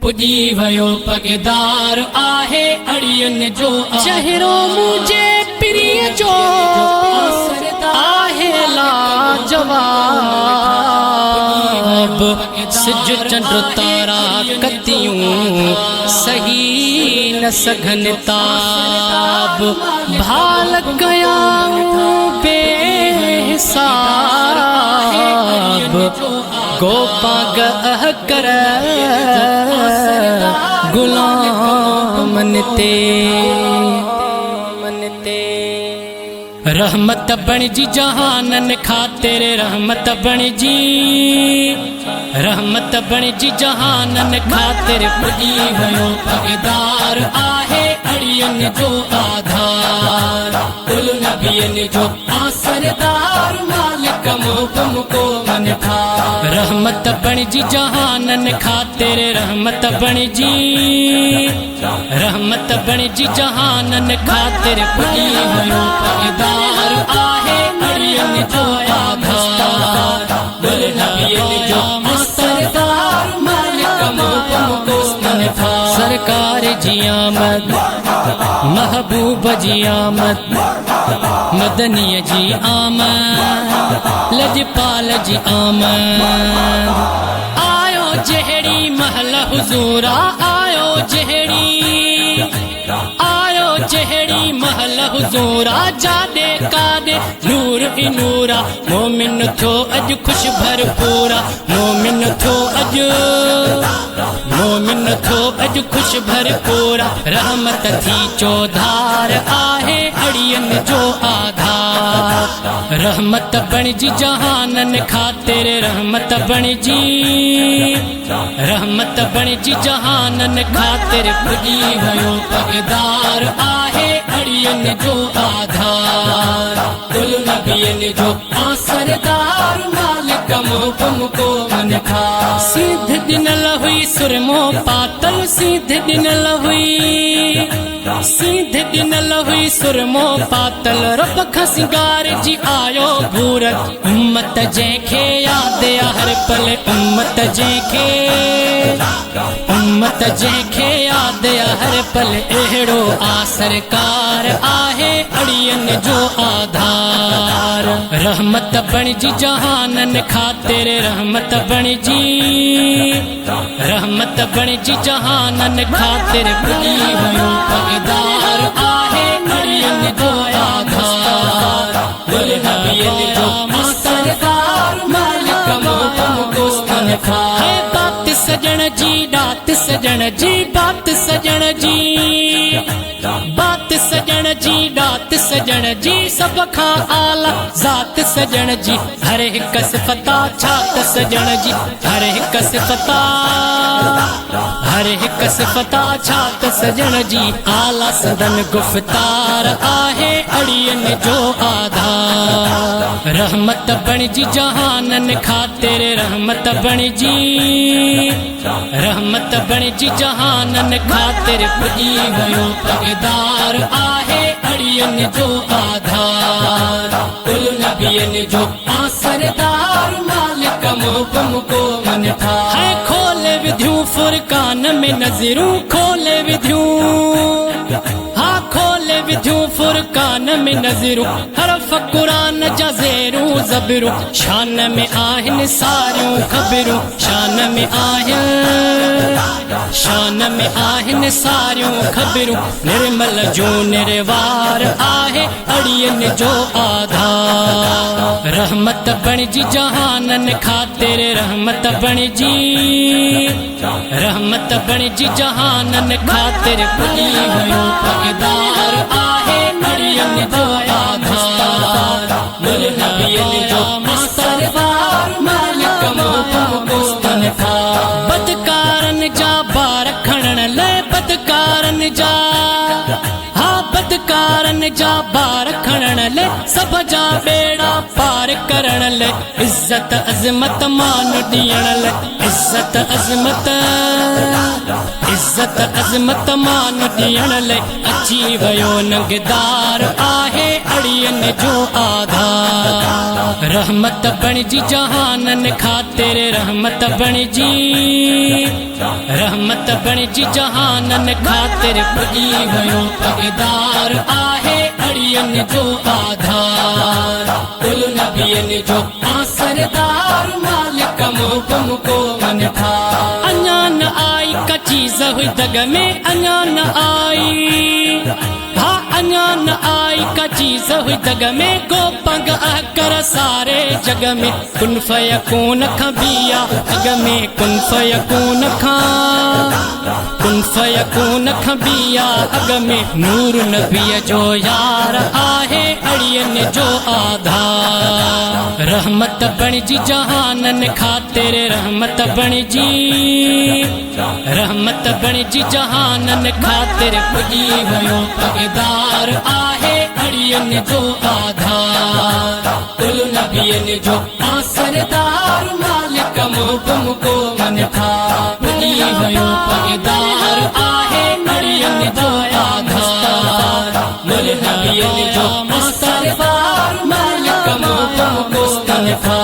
पुजी वयो पगदार आहे अड़ियन जो चेहरो मुझे प्रिय जो आहे लाजवाब सिज चंड तारा कतियूं सही न सघन ताब भाल कयाऊं बेहिसाब गोपाग कर गुलामन ते रहमत बणजी जहानन खातिर रहमत बणजी जहानन खातिर पुजी वयो पगदार आहे अड़ियन जो आधार कुल नबियन जो आसरदार मालिक मोहकम को मन था रहमत बणजी जहानन खातिर रहमत बणजी जहानन खातिर पुजी वयो पगदार आहे अड़ियन जो आधार कुल नबियन जो आसरदार मालिक मोहकम को मन था सरकार जी आमद महबूब जी आमद मदनी जी आमद लजपाल जी आमद आयो जहड़ी महल हुजूरा आयो जहड़ी महल हुजूरा जादे कादे नूर ई नूरा मोमिन थो अज खुश भरपूरा मोमिन थो अज खुश भरपूरा रहमत थी चौधार आहे अड़ियन जो आधार रहमत बणजी जहानन खातिर रहमत बणजी जहानन खातिर पुजी वयो पगदार आहे अड़ियन जो आधार कुल नबियन जो आसरदार मालिक मोहकम को मन था सिद्ध दिनल हुई सुरमो पातल सिद्ध दिनल हुई सुरमो पातल रब खां सिंगार जी आयो भूरत उम्मत जंहिंखे याद हर पल उम्मत जंहिंखे याद हर पल अहिड़ो आ सरकार आहे अड़ियन जो आधार रहमत बणजी जहानन खातिर रहमत बणजी जहानन खातिर पुजी वयो पगदार आहे अड़ियन जो आधार कुल नबियन जो आसरदार मालिक मोहकम को मन था बात सजण जी दात सजण जी बात सजण जी सब खां आला ज़ात सजण जी हर हिक सिफता छात सजण जी हर हिक सिफता छात सजण जी आला सदन गुफ्तार आहे अड़ियन जो आधार रहमत बणजी जहानन खातिर रहमत बणजी जहानन खातिर पुजी वयो पगदार आहे अड़ियन जो आधार कुल नबियन जो आसरदार मालिक मोहकम को मन था है खोले विधियूं फुरकान में नज़रूं खोले विधियूं फुरकान में नज़रूं हरफ कुरान जा ज़ेरूं ज़बरूं शान में आहिन सारियूं ख़बरूं शान में आहिन सारियूं ख़बरूं निर्मल जो निर्वार आहे अड़ियन जो आधार रहमत बणजी जहानन खातिर रहमत बणजी जहानन खातिर पुजी वयो पगदार आहे अड़ियन जो आधार कुल नबियन जो आसरदार मालिक मोहकम को मन था बदकारन जा बार खणन ले बदकारन जा बार खणन ले सब जा बेड़ा पार करण ले इज्जत अजमत मान ॾियण ले इज्जत इज़त अज़मत मान ॾियण लाइ अची वियो नंगदार आहे अड़ियन जो आधार रहमत बणिजी जहानन ख़ातिर रहमत बणिजी जहानन ख़ातिर पुॼी वियो पगदार आहे अड़ियन जो आधार कुल नबियन जो आसरदार मालिक मुहकम को मन था अञा न आई का चीज़ हुई दग में अञा न आई हाँ अञा न आई का चीज़ हुई दग में गो पंग कर सारे जग में कुन फयकून खां बिया अग में कुन फयकून खां बिया अग में नूर नबीअ जो यार आहे अड़ियन जो आधार रहमत बणिजी जहानन ख़ातिर रहमत बणिजी जहानन ख़ातिर पुॼी वियो पगदार आहे अड़ियन जो आधार कुल नबियन जो आसरदार मालिक मुहकम को मन था पुॼी वियो पगदार आहे अड़ियन जो आधार कुल नबियन जो आसरदार मालिक मुहकम को मन था